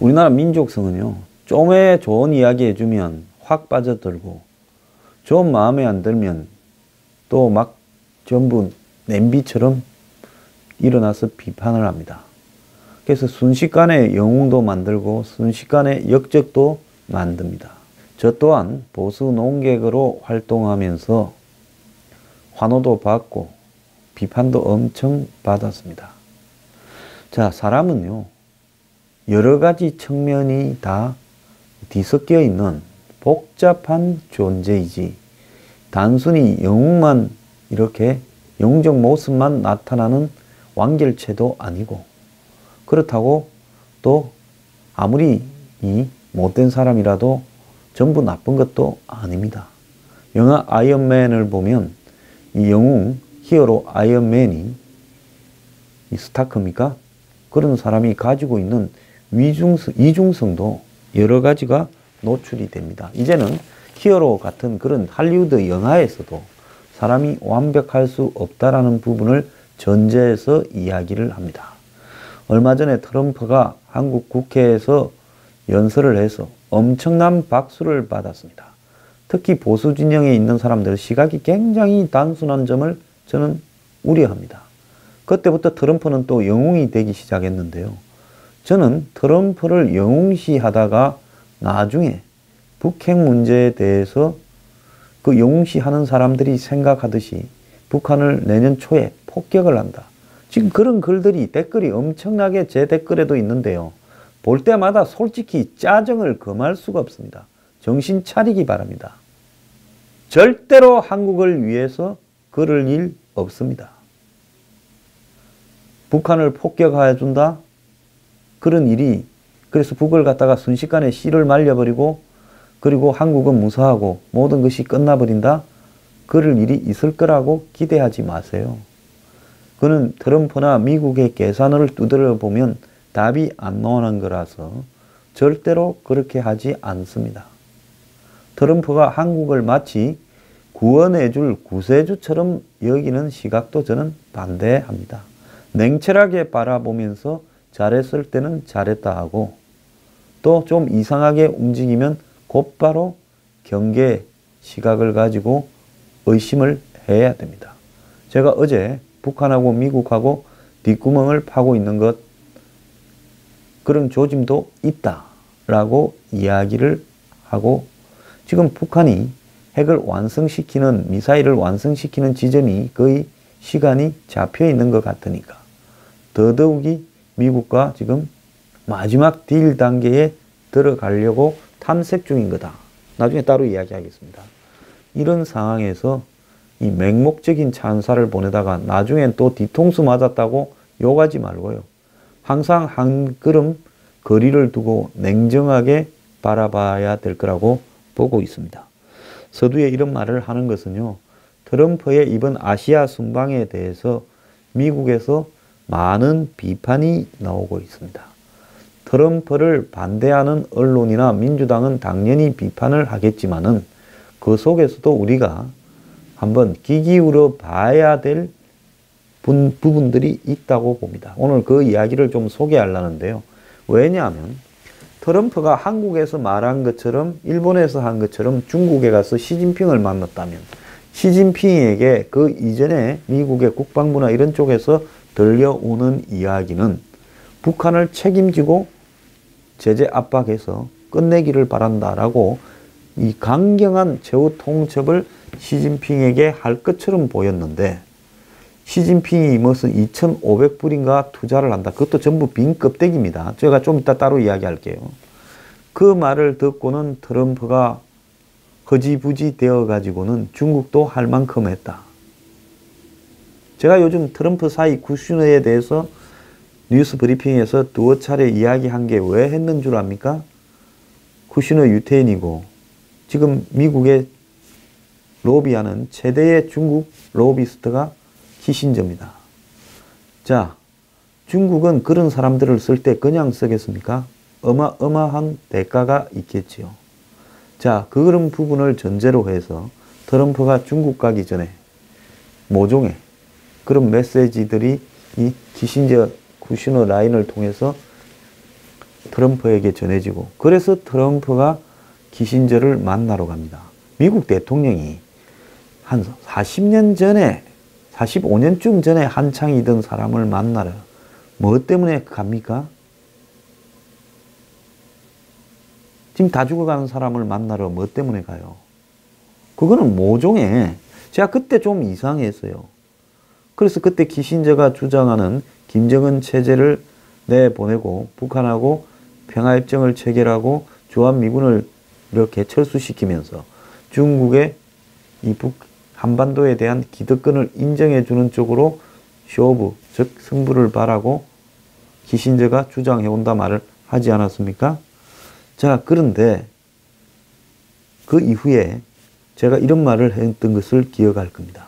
우리나라 민족성은요, 좀에 좋은 이야기 해주면 확 빠져들고, 좀 마음에 안 들면 또 막 전부 냄비처럼 일어나서 비판을 합니다. 그래서 순식간에 영웅도 만들고 순식간에 역적도 만듭니다. 저 또한 보수 농객으로 활동하면서 환호도 받고 비판도 엄청 받았습니다. 자, 사람은요, 여러 가지 측면이 다 뒤섞여 있는 복잡한 존재이지 단순히 영웅만 이렇게 영웅적 모습만 나타나는 완결체도 아니고, 그렇다고 또 아무리 이 못된 사람이라도 전부 나쁜 것도 아닙니다. 영화 아이언맨을 보면 이 영웅 히어로 아이언맨이 이 스타크입니까? 그런 사람이 가지고 있는 이중성도 여러 가지가 노출이 됩니다. 이제는 히어로 같은 그런 할리우드 영화에서도 사람이 완벽할 수 없다라는 부분을 전제해서 이야기를 합니다. 얼마 전에 트럼프가 한국 국회에서 연설을 해서 엄청난 박수를 받았습니다. 특히 보수 진영에 있는 사람들의 시각이 굉장히 단순한 점을 저는 우려합니다. 그때부터 트럼프는 또 영웅이 되기 시작했는데요. 저는 트럼프를 영웅시하다가 나중에 북핵 문제에 대해서 그 영웅시하는 사람들이 생각하듯이 북한을 내년 초에 폭격을 한다. 지금 그런 글들이 댓글이 엄청나게 제 댓글에도 있는데요. 볼 때마다 솔직히 짜증을 금할 수가 없습니다. 정신 차리기 바랍니다. 절대로 한국을 위해서 그럴 일 없습니다. 북한을 폭격해준다? 그런 일이, 그래서 북을 갖다가 순식간에 씨를 말려버리고, 그리고 한국은 무사하고 모든 것이 끝나버린다? 그럴 일이 있을 거라고 기대하지 마세요. 그는 트럼프나 미국의 계산을 두드려 보면 답이 안 나오는 거라서 절대로 그렇게 하지 않습니다. 트럼프가 한국을 마치 구원해줄 구세주처럼 여기는 시각도 저는 반대합니다. 냉철하게 바라보면서 잘했을 때는 잘했다 하고, 또 좀 이상하게 움직이면 곧바로 경계 시각을 가지고 의심을 해야 됩니다. 제가 어제 북한하고 미국하고 뒷구멍을 파고 있는 것, 그런 조짐도 있다라고 이야기를 하고, 지금 북한이 핵을 완성시키는, 미사일을 완성시키는 지점이 거의 시간이 잡혀 있는 것 같으니까 더더욱이 미국과 지금 마지막 딜 단계에 들어가려고 탐색 중인 거다. 나중에 따로 이야기하겠습니다. 이런 상황에서 이 맹목적인 찬사를 보내다가 나중엔 또 뒤통수 맞았다고 욕하지 말고요. 항상 한 걸음 거리를 두고 냉정하게 바라봐야 될 거라고 보고 있습니다. 서두에 이런 말을 하는 것은요, 트럼프의 이번 아시아 순방에 대해서 미국에서 많은 비판이 나오고 있습니다. 트럼프를 반대하는 언론이나 민주당은 당연히 비판을 하겠지만은 그 속에서도 우리가 한번 귀 기울여 봐야 될 부분들이 있다고 봅니다. 오늘 그 이야기를 좀 소개하려는데요. 왜냐하면 트럼프가 한국에서 말한 것처럼, 일본에서 한 것처럼 중국에 가서 시진핑을 만났다면 시진핑에게 그 이전에 미국의 국방부나 이런 쪽에서 들려오는 이야기는 북한을 책임지고 제재 압박해서 끝내기를 바란다라고 이 강경한 최후 통첩을 시진핑에게 할 것처럼 보였는데, 시진핑이 무슨 2,500불인가 투자를 한다. 그것도 전부 빈 껍데기입니다. 제가 좀 이따 따로 이야기할게요. 그 말을 듣고는 트럼프가 허지부지 되어가지고는 중국도 할 만큼 했다. 제가 요즘 트럼프 사이 쿠슈너에 대해서 뉴스 브리핑에서 두어 차례 이야기한 게 왜 했는 줄 압니까? 쿠슈너 유태인이고 지금 미국의 로비하는 최대의 중국 로비스트가 키신저입니다. 자, 중국은 그런 사람들을 쓸 때 그냥 쓰겠습니까? 어마어마한 대가가 있겠지요. 자, 그런 부분을 전제로 해서 트럼프가 중국 가기 전에 모종의 그런 메시지들이 이 키신저 쿠슈너 라인을 통해서 트럼프에게 전해지고, 그래서 트럼프가 키신저를 만나러 갑니다. 미국 대통령이 한 40년 전에, 45년쯤 전에 한창이던 사람을 만나러 뭐 때문에 갑니까? 지금 다 죽어가는 사람을 만나러 뭐 때문에 가요? 그거는 모종에, 제가 그때 좀 이상했어요. 그래서 그때 키신저가 주장하는 김정은 체제를 내보내고 북한하고 평화협정을 체결하고 주한미군을 이렇게 철수시키면서 중국의 이 한반도에 대한 기득권을 인정해주는 쪽으로 쇼부, 즉 승부를 바라고 키신저가 주장해온다 말을 하지 않았습니까? 자, 그런데 그 이후에 제가 이런 말을 했던 것을 기억할 겁니다.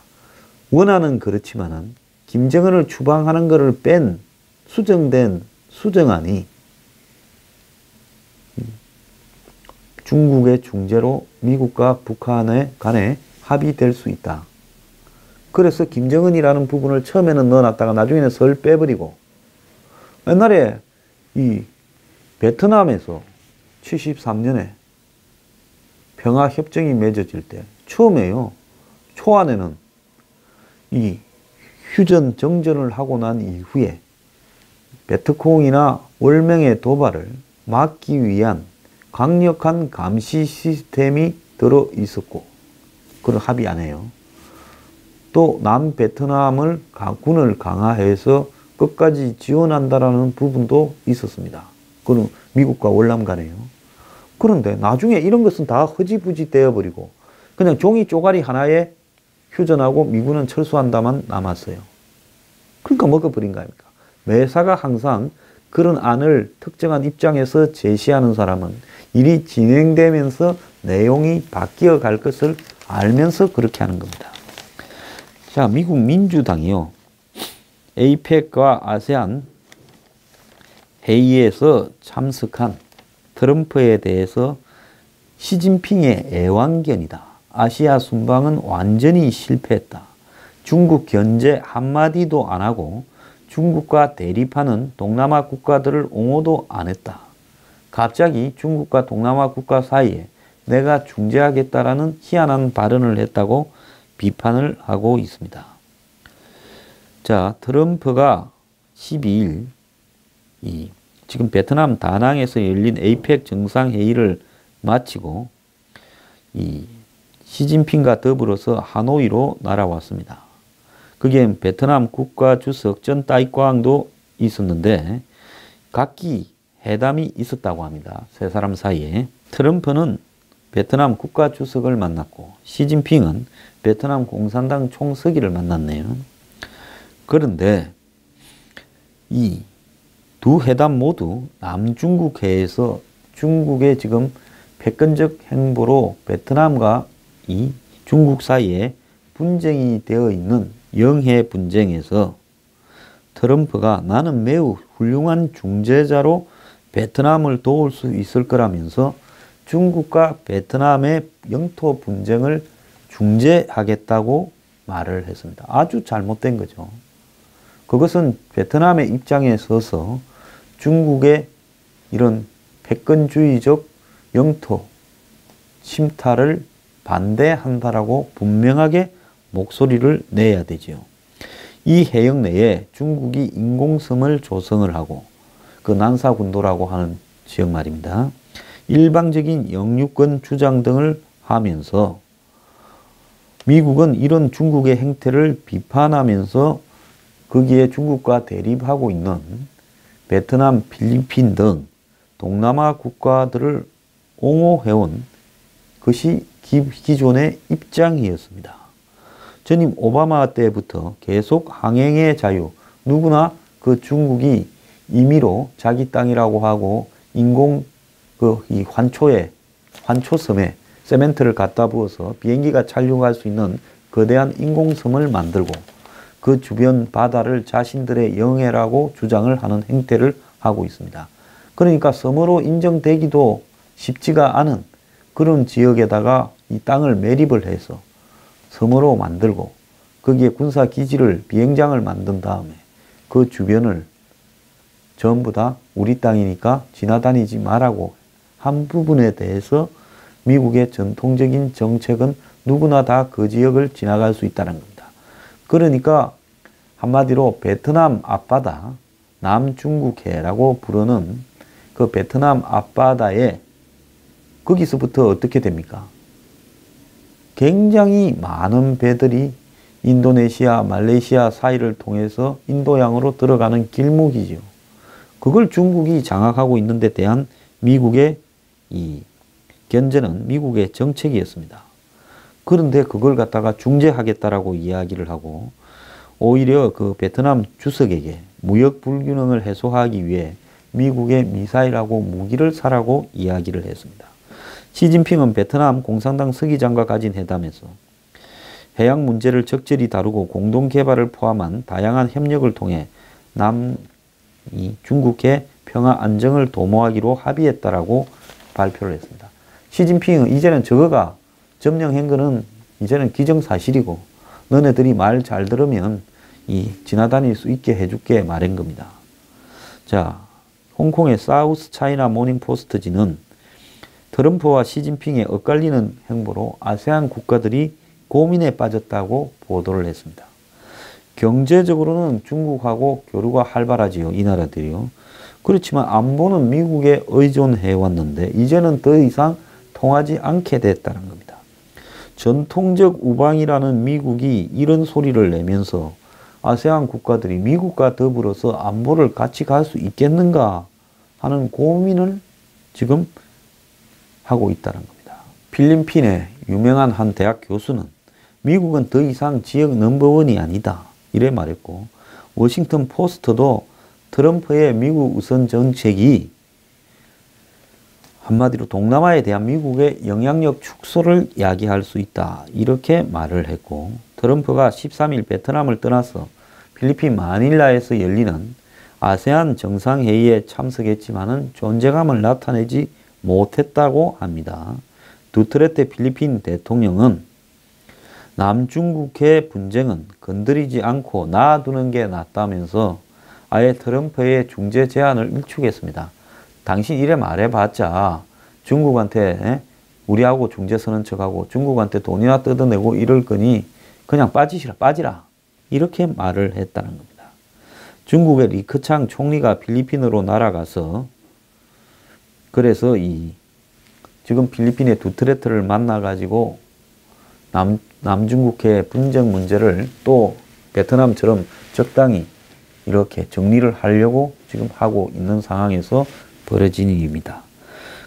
원하는 그렇지만은 김정은을 추방하는 것을 뺀 수정된 수정안이 중국의 중재로 미국과 북한의 간에 합의될 수 있다. 그래서 김정은이라는 부분을 처음에는 넣어놨다가 나중에는 설 빼버리고, 옛날에 이 베트남에서 73년에 평화협정이 맺어질 때 처음에요. 초안에는 이 휴전 정전을 하고 난 이후에 베트콩이나 월명의 도발을 막기 위한 강력한 감시 시스템이 들어 있었고, 그걸 합의 안 해요. 또 남베트남을 군을 강화해서 끝까지 지원한다라는 부분도 있었습니다. 그건 미국과 월남 간에요. 그런데 나중에 이런 것은 다 허지부지 되어버리고 그냥 종이 쪼가리 하나에 휴전하고 미군은 철수한다만 남았어요. 그러니까 먹어버린 거 아닙니까? 매사가 항상 그런 안을 특정한 입장에서 제시하는 사람은 일이 진행되면서 내용이 바뀌어 갈 것을 알면서 그렇게 하는 겁니다. 자, 미국 민주당이요. 에이펙과 아세안 회의에서 참석한 트럼프에 대해서 시진핑의 애완견이다. 아시아 순방은 완전히 실패했다. 중국 견제 한마디도 안 하고 중국과 대립하는 동남아 국가들을 옹호도 안 했다. 갑자기 중국과 동남아 국가 사이에 내가 중재하겠다라는 희한한 발언을 했다고 비판을 하고 있습니다. 자, 트럼프가 12일 지금 베트남 다낭에서 열린 에이펙 정상회의를 마치고 시진핑과 더불어서 하노이로 날아왔습니다. 거기엔 베트남 국가주석 전 따이꽝도 있었는데 각기 회담이 있었다고 합니다. 세 사람 사이에. 트럼프는 베트남 국가주석을 만났고 시진핑은 베트남 공산당 총서기를 만났네요. 그런데 이 두 회담 모두 남중국해에서 중국의 지금 패권적 행보로 베트남과 이 중국 사이에 분쟁이 되어 있는 영해 분쟁에서 트럼프가 나는 매우 훌륭한 중재자로 베트남을 도울 수 있을 거라면서 중국과 베트남의 영토 분쟁을 중재하겠다고 말을 했습니다. 아주 잘못된 거죠. 그것은 베트남의 입장에 서서 중국의 이런 패권주의적 영토 침탈을 반대한다라고 분명하게 목소리를 내야 되지요. 이 해역 내에 중국이 인공섬을 조성을 하고 그 난사군도라고 하는 지역 말입니다. 일방적인 영유권 주장 등을 하면서 미국은 이런 중국의 행태를 비판하면서 거기에 중국과 대립하고 있는 베트남, 필리핀 등 동남아 국가들을 옹호해온 것이 기존의 입장이었습니다. 전임 오바마 때부터 계속 항행의 자유, 누구나 그 중국이 임의로 자기 땅이라고 하고 인공 이 환초섬에 세멘트를 갖다 부어서 비행기가 착륙할 수 있는 거대한 인공섬을 만들고 그 주변 바다를 자신들의 영해라고 주장을 하는 행태를 하고 있습니다. 그러니까 섬으로 인정되기도 쉽지가 않은 그런 지역에다가 이 땅을 매립을 해서 섬으로 만들고 거기에 군사기지를 비행장을 만든 다음에 그 주변을 전부 다 우리 땅이니까 지나다니지 말라고 한 부분에 대해서 미국의 전통적인 정책은 누구나 다 그 지역을 지나갈 수 있다는 겁니다. 그러니까 한마디로 베트남 앞바다, 남중국해라고 부르는 그 베트남 앞바다에 거기서부터 어떻게 됩니까? 굉장히 많은 배들이 인도네시아, 말레이시아 사이를 통해서 인도양으로 들어가는 길목이죠. 그걸 중국이 장악하고 있는 데 대한 미국의 이 견제는 미국의 정책이었습니다. 그런데 그걸 갖다가 중재하겠다라고 이야기를 하고 오히려 그 베트남 주석에게 무역 불균형을 해소하기 위해 미국의 미사일하고 무기를 사라고 이야기를 했습니다. 시진핑은 베트남 공산당 서기장과 가진 회담에서 해양 문제를 적절히 다루고 공동 개발을 포함한 다양한 협력을 통해 중국의 평화 안정을 도모하기로 합의했다라고 발표를 했습니다. 시진핑은 이제는 저거가 점령한 거는 이제는 기정사실이고 너네들이 말 잘 들으면 지나다닐 수 있게 해줄게 말한 겁니다. 자, 홍콩의 사우스 차이나 모닝 포스트지는 트럼프와 시진핑의 엇갈리는 행보로 아세안 국가들이 고민에 빠졌다고 보도를 했습니다. 경제적으로는 중국하고 교류가 활발하지요. 이 나라들이요. 그렇지만 안보는 미국에 의존해 왔는데 이제는 더 이상 통하지 않게 됐다는 겁니다. 전통적 우방이라는 미국이 이런 소리를 내면서 아세안 국가들이 미국과 더불어서 안보를 같이 갈 수 있겠는가 하는 고민을 지금 하고 있다는 겁니다. 필리핀의 유명한 한 대학 교수는 미국은 더 이상 지역 넘버원이 아니다 이래 말했고, 워싱턴 포스트도 트럼프의 미국 우선 정책이 한마디로 동남아에 대한 미국의 영향력 축소를 야기할 수 있다 이렇게 말을 했고, 트럼프가 13일 베트남을 떠나서 필리핀 마닐라에서 열리는 아세안 정상회의에 참석했지만은 존재감을 나타내지 못했다고 합니다. 두테르테 필리핀 대통령은 남중국해 분쟁은 건드리지 않고 놔두는 게 낫다면서 아예 트럼프의 중재 제안을 일축했습니다. 당신 이래 말해봤자 중국한테 우리하고 중재 서는 척하고 중국한테 돈이나 뜯어내고 이럴 거니 그냥 빠지라 이렇게 말을 했다는 겁니다. 중국의 리커창 총리가 필리핀으로 날아가서 그래서 지금 필리핀의 두테르테를 만나가지고 남중국해 분쟁 문제를 또 베트남처럼 적당히 이렇게 정리를 하려고 지금 하고 있는 상황에서 벌어진 일입니다.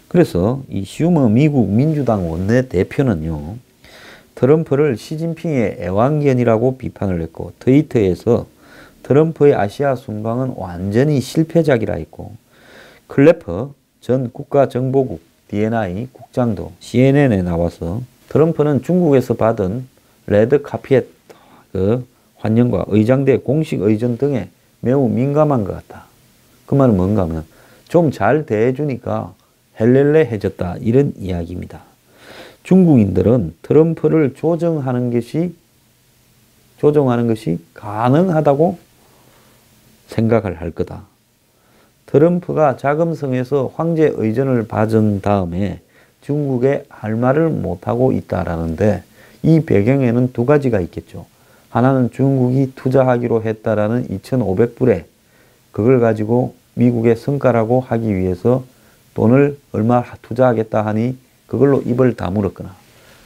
그래서 이 슈머 미국 민주당 원내대표는요, 트럼프를 시진핑의 애완견이라고 비판을 했고, 트위터에서 트럼프의 아시아 순방은 완전히 실패작이라 했고, 클래퍼 전 국가정보국 DNI 국장도 CNN에 나와서 트럼프는 중국에서 받은 레드 카펫 환영과 의장대 공식 의전 등에 매우 민감한 것 같다. 그 말은 뭔가 하면 좀 잘 대해주니까 헬렐레해졌다 이런 이야기입니다. 중국인들은 트럼프를 조정하는 것이 가능하다고 생각을 할 거다. 트럼프가 자금성에서 황제 의전을 받은 다음에 중국에 할 말을 못하고 있다라는데, 이 배경에는 두 가지가 있겠죠. 하나는 중국이 투자하기로 했다라는 2,500불에 그걸 가지고 미국에 성과라고 하기 위해서 돈을 얼마 투자하겠다 하니 그걸로 입을 다물었거나,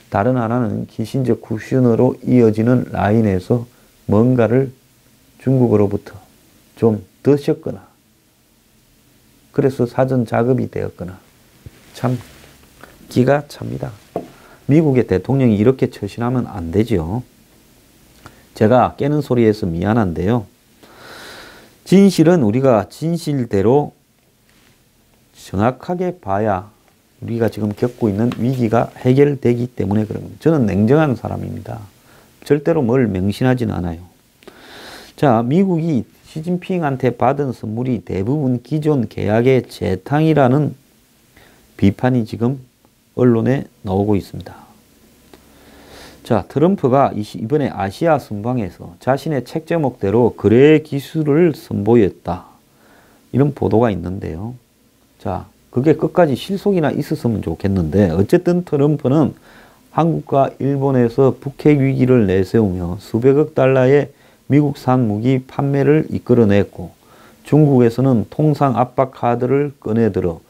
다른 하나는 키신저 쿠슈너로 이어지는 라인에서 뭔가를 중국으로부터 좀 드셨거나 그래서 사전 작업이 되었거나, 참 기가 찹니다. 미국의 대통령이 이렇게 처신하면 안 되죠. 제가 깨는 소리에서 미안한데요. 진실은 우리가 진실대로 정확하게 봐야 우리가 지금 겪고 있는 위기가 해결되기 때문에 그런 겁니다. 저는 냉정한 사람입니다. 절대로 뭘 맹신하진 않아요. 자, 미국이 시진핑한테 받은 선물이 대부분 기존 계약의 재탕이라는 비판이 지금 언론에 나오고 있습니다. 자, 트럼프가 이번에 아시아 순방에서 자신의 책 제목대로 거래 기술을 선보였다. 이런 보도가 있는데요. 자, 그게 끝까지 실속이나 있었으면 좋겠는데 어쨌든 트럼프는 한국과 일본에서 북핵 위기를 내세우며 수백억 달러의 미국산 무기 판매를 이끌어냈고 중국에서는 통상 압박 카드를 꺼내들어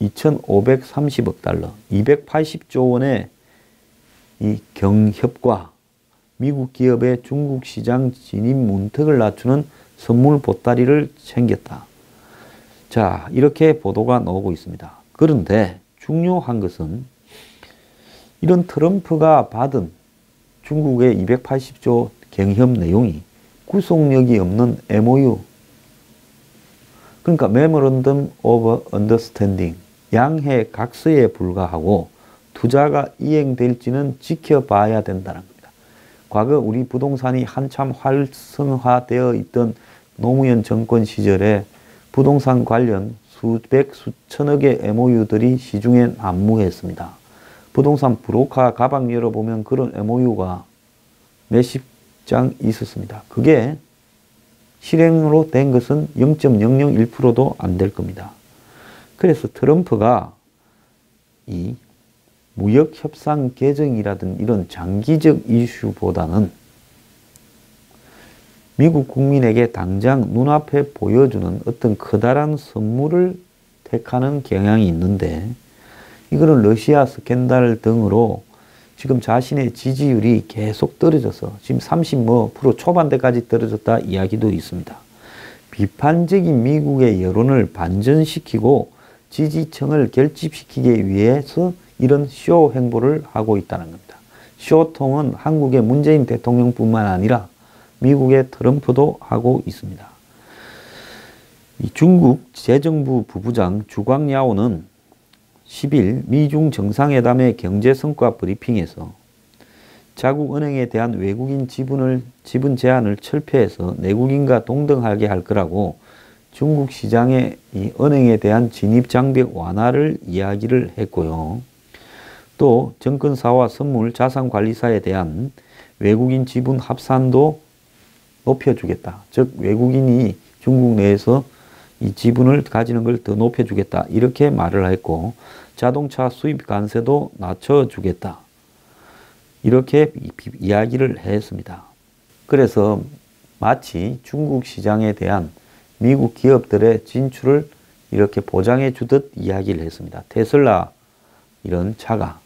2,530억 달러, 280조 원의 이 경협과 미국 기업의 중국 시장 진입 문턱을 낮추는 선물 보따리를 챙겼다. 자, 이렇게 보도가 나오고 있습니다. 그런데 중요한 것은 이런 트럼프가 받은 중국의 280조 경협 내용이 구속력이 없는 MOU, 그러니까 Memorandum of Understanding, 양해 각서에 불과하고 투자가 이행될지는 지켜봐야 된다는 겁니다. 과거 우리 부동산이 한참 활성화되어 있던 노무현 정권 시절에 부동산 관련 수백 수천억의 MOU들이 시중에 난무했습니다. 부동산 브로커 가방 열어보면 그런 MOU가 몇십 장 있었습니다. 그게 실행으로 된 것은 0.001%도 안 될 겁니다. 그래서 트럼프가 이 무역협상 개정이라든 이런 장기적 이슈보다는 미국 국민에게 당장 눈앞에 보여주는 어떤 커다란 선물을 택하는 경향이 있는데 이거는 러시아 스캔들 등으로 지금 자신의 지지율이 계속 떨어져서 지금 30% 초반대까지 떨어졌다 이야기도 있습니다. 비판적인 미국의 여론을 반전시키고 지지층을 결집시키기 위해서 이런 쇼 행보를 하고 있다는 겁니다. 쇼통은 한국의 문재인 대통령뿐만 아니라 미국의 트럼프도 하고 있습니다. 중국 재정부 부부장 주광야오는 10일 미중 정상회담의 경제성과 브리핑에서 자국은행에 대한 외국인 지분 제한을 철폐해서 내국인과 동등하게 할 거라고 중국 시장의 이 은행에 대한 진입 장벽 완화를 이야기를 했고요. 또 정권사와 선물 자산관리사에 대한 외국인 지분 합산도 높여주겠다. 즉 외국인이 중국 내에서 이 지분을 가지는 걸 더 높여주겠다. 이렇게 말을 했고 자동차 수입 관세도 낮춰주겠다. 이렇게 이야기를 했습니다. 그래서 마치 중국 시장에 대한 미국 기업들의 진출을 이렇게 보장해 주듯 이야기를 했습니다. 테슬라 이런 차가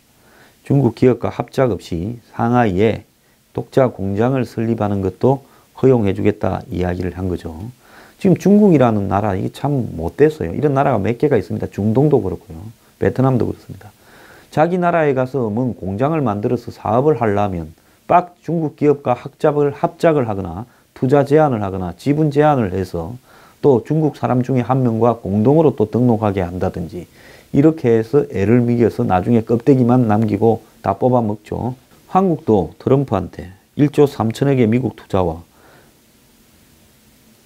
중국 기업과 합작 없이 상하이에 독자 공장을 설립하는 것도 허용해 주겠다 이야기를 한 거죠. 지금 중국이라는 나라 이게 참 못됐어요. 이런 나라가 몇 개가 있습니다. 중동도 그렇고요. 베트남도 그렇습니다. 자기 나라에 가서 뭔 공장을 만들어서 사업을 하려면 빡 중국 기업과 합작을 하거나 투자 제한을 하거나 지분 제한을 해서 또 중국 사람 중에 한 명과 공동으로 또 등록하게 한다든지 이렇게 해서 애를 미겨서 나중에 껍데기만 남기고 다 뽑아먹죠. 한국도 트럼프한테 1조 3천억의 미국 투자와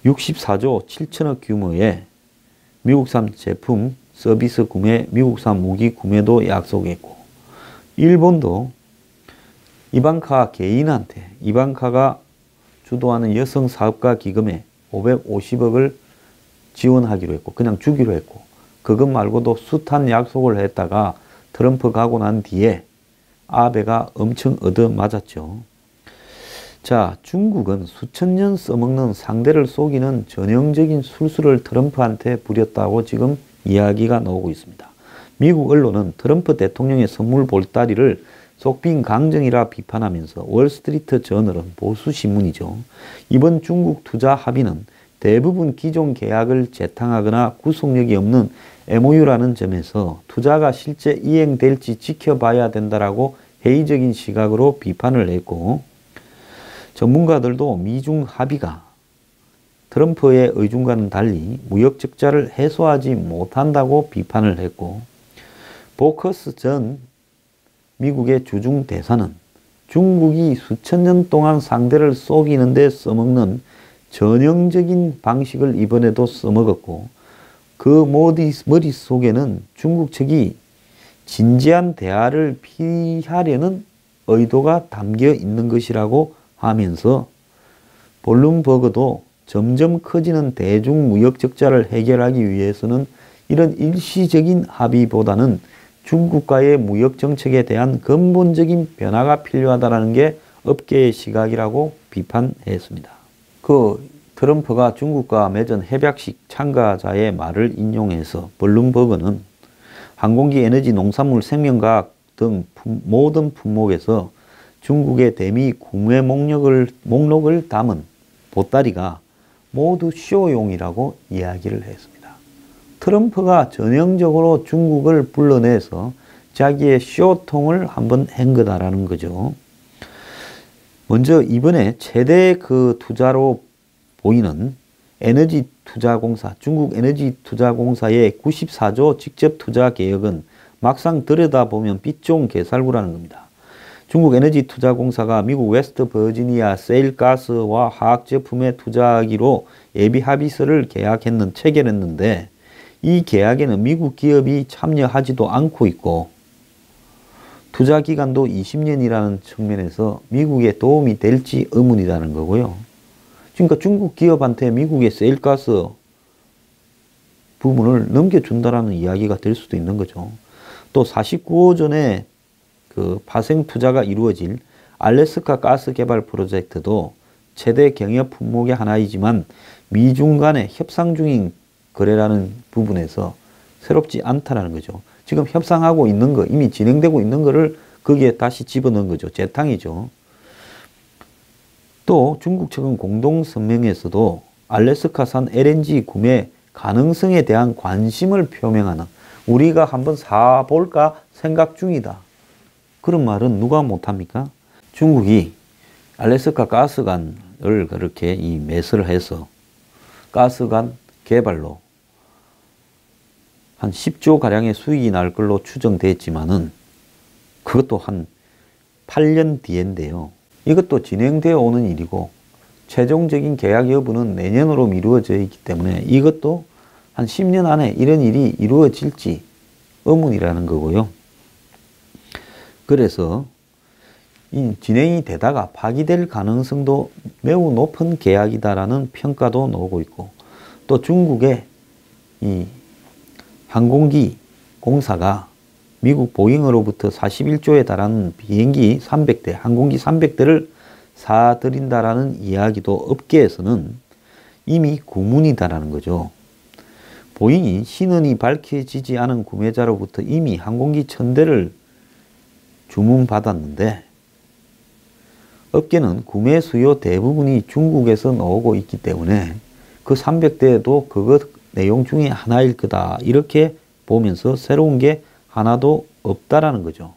64조 7천억 규모의 미국산 제품, 서비스 구매, 미국산 무기 구매도 약속했고 일본도 이방카 개인한테 이방카가 주도하는 여성 사업가 기금에 550억을 지원하기로 했고 그냥 주기로 했고 그것 말고도 숱한 약속을 했다가 트럼프 가고 난 뒤에 아베가 엄청 얻어맞았죠. 자, 중국은 수천 년 써먹는 상대를 속이는 전형적인 술수를 트럼프한테 부렸다고 지금 이야기가 나오고 있습니다. 미국 언론은 트럼프 대통령의 선물 보따리를 속빈 강정이라 비판하면서 월스트리트 저널은 보수 신문이죠. 이번 중국 투자 합의는 대부분 기존 계약을 재탕하거나 구속력이 없는 MOU라는 점에서 투자가 실제 이행될지 지켜봐야 된다라고 회의적인 시각으로 비판을 했고 전문가들도 미중 합의가 트럼프의 의중과는 달리 무역 적자를 해소하지 못한다고 비판을 했고 보커스 전 미국의 주중 대사는 중국이 수천 년 동안 상대를 속이는 데 써먹는 전형적인 방식을 이번에도 써먹었고 그 머릿속에는 중국 측이 진지한 대화를 피하려는 의도가 담겨 있는 것이라고 하면서 블룸버그도 점점 커지는 대중 무역 적자를 해결하기 위해서는 이런 일시적인 합의보다는 중국과의 무역 정책에 대한 근본적인 변화가 필요하다는 게 업계의 시각이라고 비판했습니다. 트럼프가 중국과 맺은 협약식 참가자의 말을 인용해서 블룸버그는 항공기, 에너지, 농산물, 생명과학 등 모든 품목에서 중국의 대미 구매 목록을 담은 보따리가 모두 쇼용이라고 이야기를 했습니다. 트럼프가 전형적으로 중국을 불러내서 자기의 쇼통을 한번 한 거다라는 거죠. 먼저 이번에 최대 투자로 보이는 에너지투자공사, 중국 에너지투자공사의 94조 직접 투자 계획은 막상 들여다보면 빚 좋은 개살구라는 겁니다. 중국 에너지투자공사가 미국 웨스트 버지니아 세일가스와 화학제품에 투자하기로 예비합의서를 체결했는데 이 계약에는 미국 기업이 참여하지도 않고 있고 투자 기간도 20년이라는 측면에서 미국에 도움이 될지 의문이라는 거고요. 그러니까 중국 기업한테 미국의 세일가스 부분을 넘겨준다라는 이야기가 될 수도 있는 거죠. 또 49호 전에 파생 투자가 이루어질 알래스카 가스 개발 프로젝트도 최대 경협 품목의 하나이지만 미중 간의 협상 중인 거래라는 부분에서 새롭지 않다라는 거죠. 지금 협상하고 있는 거, 이미 진행되고 있는 거를 거기에 다시 집어넣은 거죠. 재탕이죠. 또 중국 측은 공동성명에서도 알래스카산 LNG 구매 가능성에 대한 관심을 표명하는, 우리가 한번 사볼까 생각 중이다, 그런 말은 누가 못합니까? 중국이 알래스카 가스관을 그렇게 매수를 해서 가스관 개발로 한 10조 가량의 수익이 날 걸로 추정됐지만은 그것도 한 8년 뒤인데요. 이것도 진행되어 오는 일이고 최종적인 계약 여부는 내년으로 미루어져 있기 때문에 이것도 한 10년 안에 이런 일이 이루어질지 의문이라는 거고요. 그래서 이 진행이 되다가 파기될 가능성도 매우 높은 계약이다라는 평가도 나오고 있고, 또 중국의 이 항공기 공사가 미국 보잉으로부터 41조에 달하는 비행기 300대, 항공기 300대를 사들인다라는 이야기도 업계에서는 이미 구문이다라는 거죠. 보잉이 신원이 밝혀지지 않은 구매자로부터 이미 항공기 1000대를 주문받았는데 업계는 구매 수요 대부분이 중국에서 나오고 있기 때문에 그 300대도 그것 내용 중에 하나일 거다, 이렇게 보면서 새로운 게 하나도 없다라는 거죠.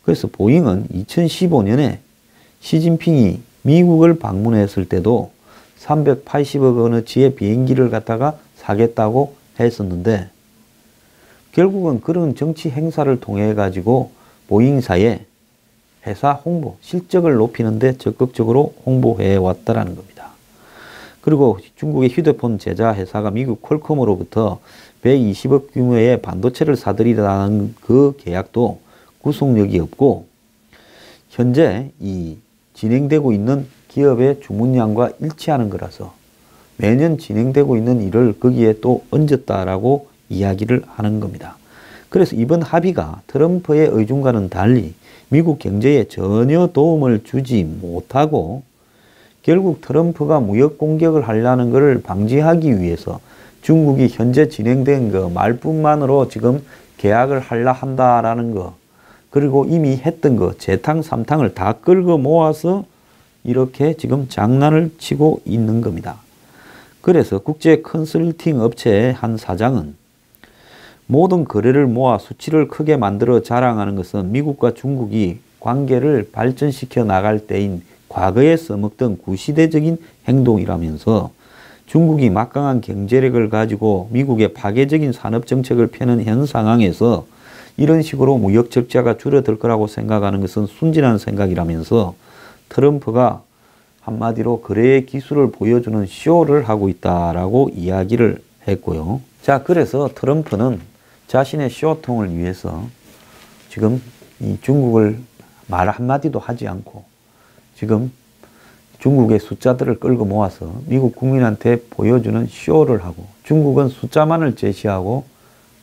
그래서 보잉은 2015년에 시진핑이 미국을 방문했을 때도 380억 원어치의 비행기를 갖다가 사겠다고 했었는데 결국은 그런 정치 행사를 통해 가지고 보잉사의 회사 홍보, 실적을 높이는 데 적극적으로 홍보해 왔다라는 겁니다. 그리고 중국의 휴대폰 제자 회사가 미국 퀄컴으로부터 120억 규모의 반도체를 사들이라는 그 계약도 구속력이 없고 현재 이 진행되고 있는 기업의 주문량과 일치하는 거라서 매년 진행되고 있는 일을 거기에 또 얹었다라고 이야기를 하는 겁니다. 그래서 이번 합의가 트럼프의 의중과는 달리 미국 경제에 전혀 도움을 주지 못하고 결국 트럼프가 무역 공격을 하려는 것을 방지하기 위해서 중국이 현재 진행된 그 말뿐만으로 지금 계약을 하려 한다라는 거, 그리고 이미 했던 거 재탕, 삼탕을 다 끌고 모아서 이렇게 지금 장난을 치고 있는 겁니다. 그래서 국제 컨설팅 업체의 한 사장은 모든 거래를 모아 수치를 크게 만들어 자랑하는 것은 미국과 중국이 관계를 발전시켜 나갈 때인 과거에 써먹던 구시대적인 행동이라면서 중국이 막강한 경제력을 가지고 미국의 파괴적인 산업정책을 펴는 현 상황에서 이런 식으로 무역 적자가 줄어들 거라고 생각하는 것은 순진한 생각이라면서 트럼프가 한마디로 거래의 기술을 보여주는 쇼를 하고 있다라고 이야기를 했고요. 자, 그래서 트럼프는 자신의 쇼통을 위해서 지금 이 중국을 말 한마디도 하지 않고 지금 중국의 숫자들을 끌고 모아서 미국 국민한테 보여주는 쇼를 하고 중국은 숫자만을 제시하고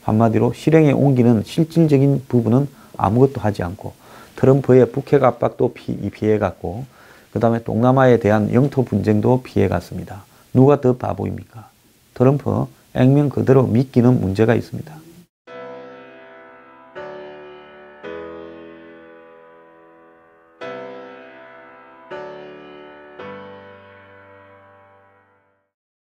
한마디로 실행에 옮기는 실질적인 부분은 아무것도 하지 않고 트럼프의 북핵 압박도 피해갔고 그 다음에 동남아에 대한 영토 분쟁도 피해갔습니다. 누가 더 바보입니까? 트럼프 액면 그대로 믿기는 문제가 있습니다.